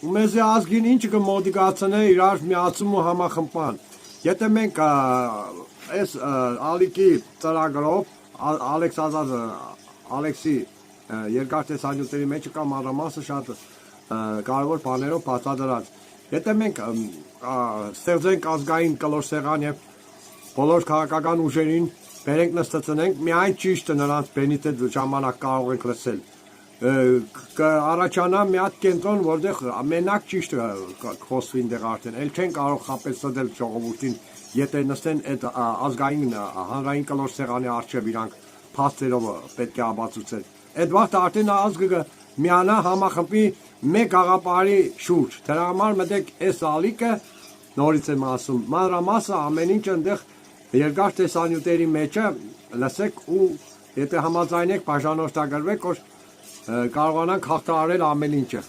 մեզ ազգին ինչ կմոտիվացնե իրար միացում ու համախմբան։ Եթե մենք այս ալիքի ծրագրով Ալեքս Ազատը Ալեքսի երկար տեսանյութերի մեջ կա մանրամասը շատ կարևոր բաներով բացատրած։ Եթե մենք ստեղծենք ազգային կլոր սեղան եւ բոլոր քաղաքական ուժերին բերենք նստեցնենք, միայն ճիշտը նրանց բենից այդ ժամանակ կարող ենք լսել։ Կառաջանա մի հատ կենտրոն, որտեղ մենակ ճիշտը խոսվի այնտեղ արդեն։ Էլ չեն կարող խապել սդել ժողովրդին, եթե նստեն այդ ազգային հանրային կլոր սեղանի առջև իրանք փաստերով պետք է ապացուցեն։ Այդ վաղը արդեն ազգը միանա համախմբի մեկ գաղափարի շուրջ։ Դրա համար մտեք այս ալիքը նորից եմ ասում, մանրամասը ամեն ինչ այնտեղ երկար տեսանյութերի մեջ է, լսեք ու եթե համաձայնեք բաժանորդագրվեք, որ կարողանանք հաղթահարել ամեն ինչը։